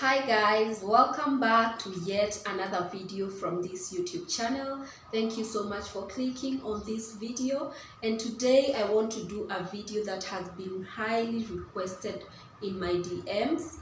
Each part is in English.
Hi guys, welcome back to yet another video from this YouTube channel. Thank you so much for clicking on this video, and today I want to do a video that has been highly requested in my DMs.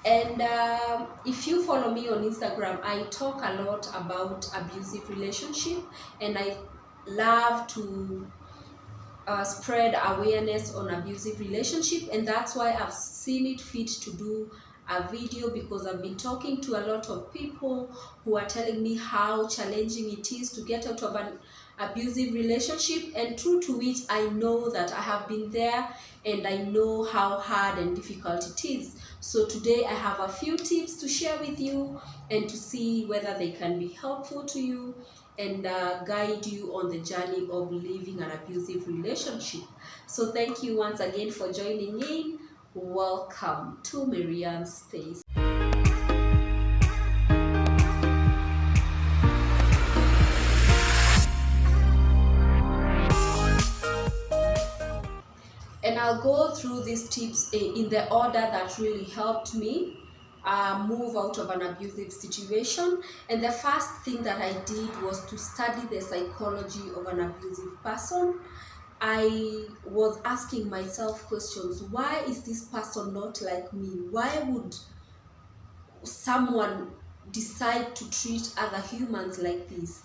And if you follow me on Instagram, I talk a lot about abusive relationship, and I love to spread awareness on abusive relationship, and that's why I've seen it fit to do a video, because I've been talking to a lot of people who are telling me how challenging it is to get out of an abusive relationship, and true to which I know that I have been there and I know how hard and difficult it is. So today I have a few tips to share with you and to see whether they can be helpful to you and guide you on the journey of living an abusive relationship. So thank you once again for joining in. Welcome to Marianne's Space. And I'll go through these tips in the order that really helped me move out of an abusive situation. And the first thing that I did was to study the psychology of an abusive person. I was asking myself questions. Why is this person not like me? Why would someone decide to treat other humans like this?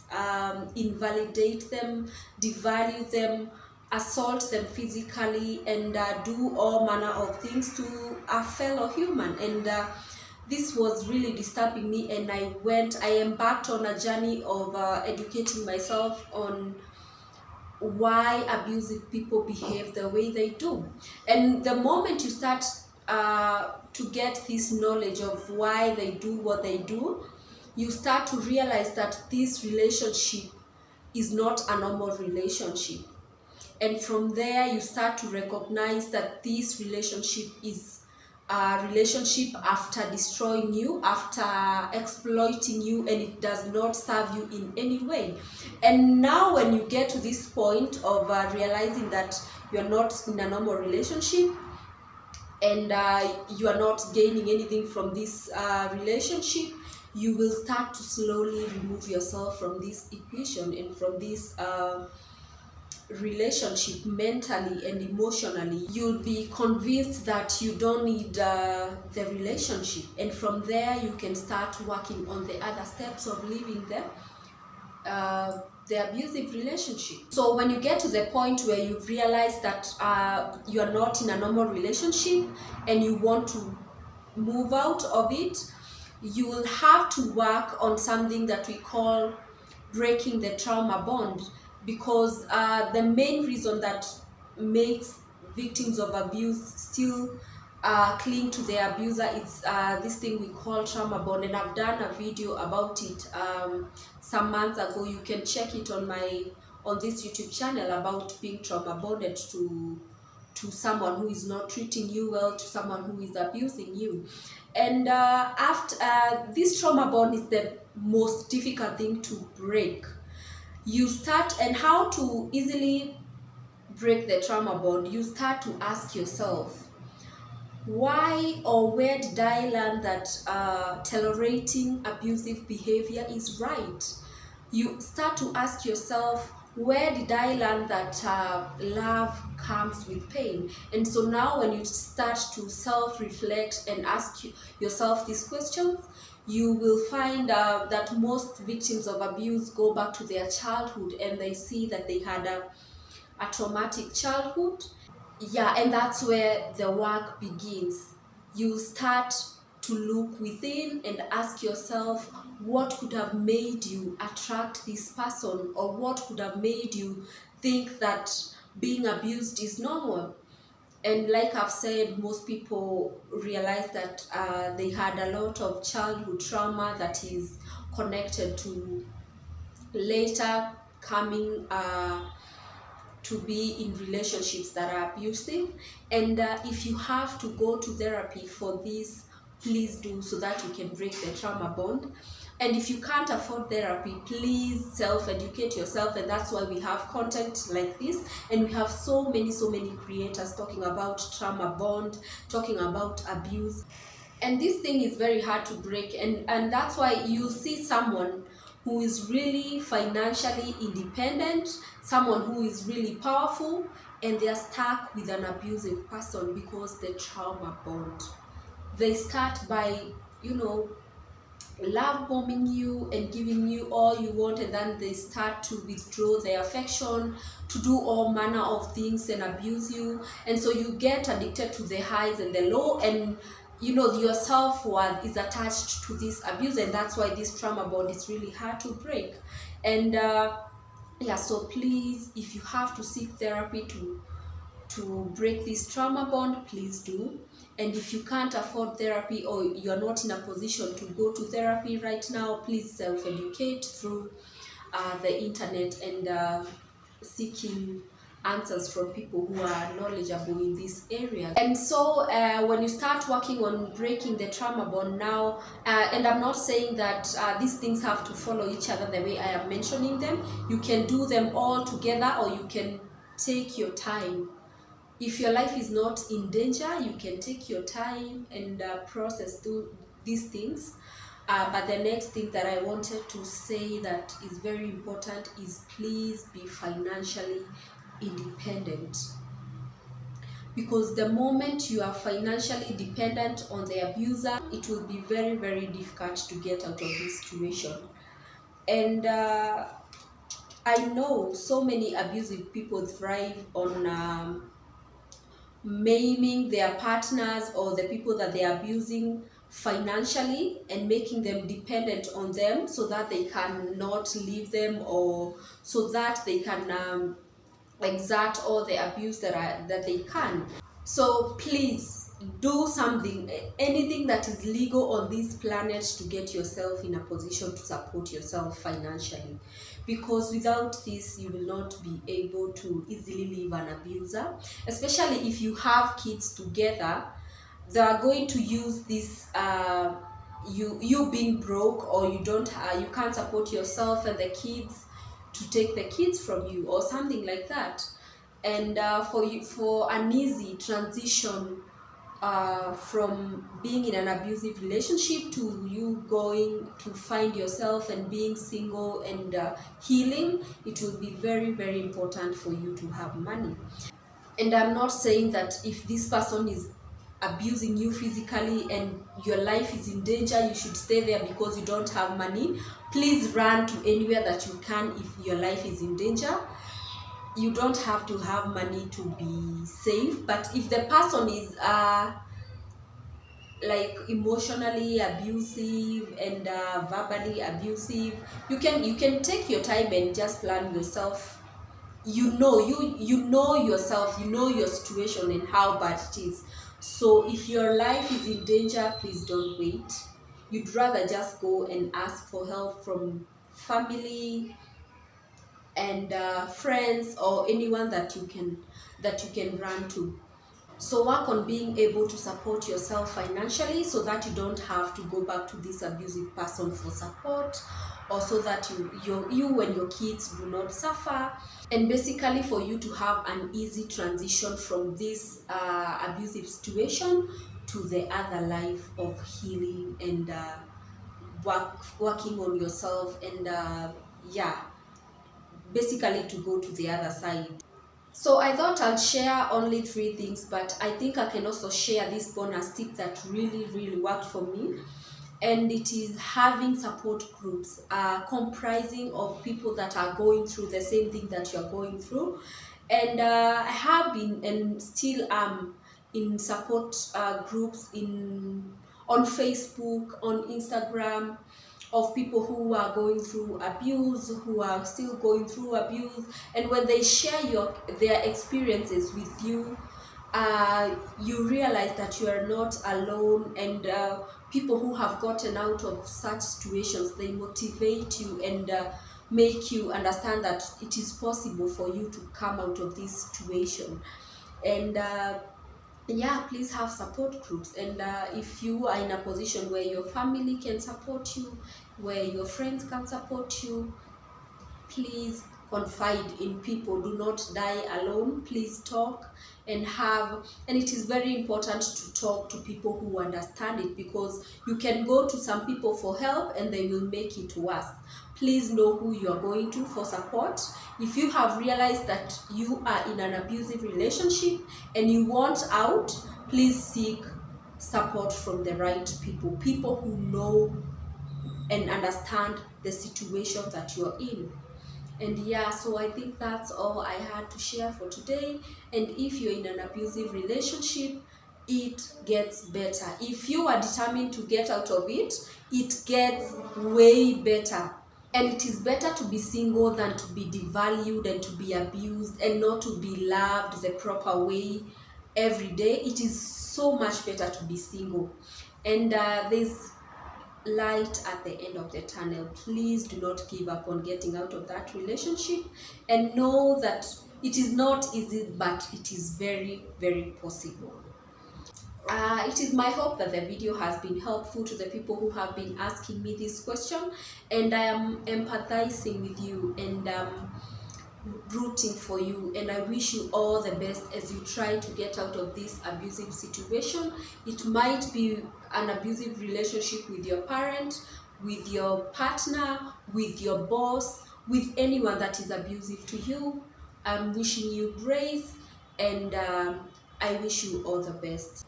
Invalidate them, devalue them, assault them physically, and do all manner of things to a fellow human. And this was really disturbing me, and I embarked on a journey of educating myself on why abusive people behave the way they do. And the moment you start to get this knowledge of why they do what they do, you start to realize that this relationship is not a normal relationship. And from there you start to recognize that this relationship is a relationship after destroying you, after exploiting you, and it does not serve you in any way. And now when you get to this point of realizing that you're not in a normal relationship, and you are not gaining anything from this relationship, you will start to slowly remove yourself from this equation and from this relationship mentally and emotionally. You'll be convinced that you don't need the relationship, and from there you can start working on the other steps of living the abusive relationship. So when you get to the point where you realize that you are not in a normal relationship and you want to move out of it, you will have to work on something that we call breaking the trauma bond. Because the main reason that makes victims of abuse still cling to their abuser is this thing we call trauma bond. And I've done a video about it some months ago. You can check it on this YouTube channel, about being trauma bonded to someone who is not treating you well, to someone who is abusing you. And after this trauma bond is the most difficult thing to break. You start, and how to easily break the trauma bond, you start to ask yourself, why or where did I learn that tolerating abusive behavior is right? You start to ask yourself, where did I learn that love comes with pain? And so now when you start to self-reflect and ask yourself these questions, you will find that most victims of abuse go back to their childhood, and they see that they had a traumatic childhood. Yeah, and that's where the work begins. You start to look within and ask yourself, what could have made you attract this person, or what could have made you think that being abused is normal? And like I've said, most people realize that they had a lot of childhood trauma that is connected to later coming to be in relationships that are abusive. And if you have to go to therapy for this, please do, so that you can break the trauma bond. And if you can't afford therapy, please self-educate yourself, and that's why we have content like this, and we have so many creators talking about trauma bond, talking about abuse. And this thing is very hard to break, and that's why you see someone who is really financially independent, someone who is really powerful, and they are stuck with an abusive person because the trauma bond. They start by, you know, love bombing you and giving you all you want, and then they start to withdraw their affection, to do all manner of things and abuse you. And so you get addicted to the highs and the low, and you know, your self-worth is attached to this abuse, and that's why this trauma bond is really hard to break. And yeah, so please, if you have to seek therapy to break this trauma bond, please do. And if you can't afford therapy, or you're not in a position to go to therapy right now, please self-educate through the internet, and seeking answers from people who are knowledgeable in this area. And so when you start working on breaking the trauma bond now, and I'm not saying that these things have to follow each other the way I am mentioning them. You can do them all together, or you can take your time. If your life is not in danger, you can take your time and process through these things. But the next thing that I wanted to say that is very important is, please be financially independent. Because the moment you are financially dependent on the abuser, it will be very, very difficult to get out of this situation. And I know so many abusive people thrive on maiming their partners or the people that they are abusing financially, and making them dependent on them so that they cannot leave them, or so that they can exert all the abuse that they can. So please do something, anything that is legal on this planet, to get yourself in a position to support yourself financially, because without this you will not be able to easily leave an abuser. Especially if you have kids together, they are going to use this you being broke, or you can't support yourself and the kids, to take the kids from you or something like that. And for an easy transition from being in an abusive relationship to you going to find yourself and being single and healing, it will be very, very important for you to have money. And I'm not saying that if this person is abusing you physically and your life is in danger, you should stay there because you don't have money. Please run to anywhere that you can if your life is in danger. You don't have to have money to be safe. But if the person is like emotionally abusive and verbally abusive, you can take your time and just plan yourself. You know yourself, you know your situation and how bad it is. So if your life is in danger, please don't wait. You'd rather just go and ask for help from family and friends, or anyone that you can run to. So work on being able to support yourself financially, so that you don't have to go back to this abusive person for support, or so that you and your kids do not suffer. And basically for you to have an easy transition from this abusive situation to the other life of healing and working on yourself, and yeah, basically to go to the other side. So I thought I'll share only 3 things, but I think I can also share this bonus tip that really, really worked for me. And it is having support groups comprising of people that are going through the same thing that you're going through. And I have been and still am in support groups on Facebook, on Instagram, of people who are going through abuse, who are still going through abuse. And when they share their experiences with you, you realize that you are not alone. And people who have gotten out of such situations, they motivate you and make you understand that it is possible for you to come out of this situation. And yeah, please have support groups. And if you are in a position where your family can support you, where your friends can support you, please confide in people. Do not die alone. Please talk and it is very important to talk to people who understand it, because you can go to some people for help and they will make it worse. Please know who you are going to for support. If you have realized that you are in an abusive relationship and you want out, please seek support from the right people who know and understand the situation that you're in. And yeah, so I think that's all I had to share for today. And if you're in an abusive relationship, it gets better. If you are determined to get out of it, it gets way better. And it is better to be single than to be devalued and to be abused and not to be loved the proper way every day. It is so much better to be single. And there's light at the end of the tunnel. Please do not give up on getting out of that relationship, and know that it is not easy, but it is very, very possible. It is my hope that the video has been helpful to the people who have been asking me this question, and I am empathizing with you and rooting for you, and I wish you all the best as you try to get out of this abusive situation. It might be an abusive relationship with your parent, with your partner, with your boss, with anyone that is abusive to you. I'm wishing you grace, and I wish you all the best.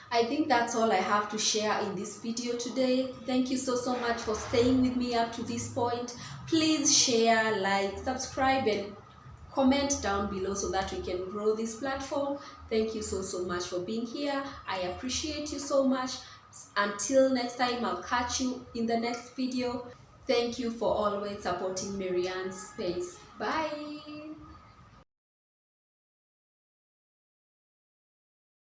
I think that's all I have to share in this video today. Thank you so much for staying with me up to this point. Please share, like, subscribe, and comment down below so that we can grow this platform. Thank you so much for being here. I appreciate you so much. Until next time, I'll catch you in the next video. Thank you for always supporting Marianne's Space. Bye.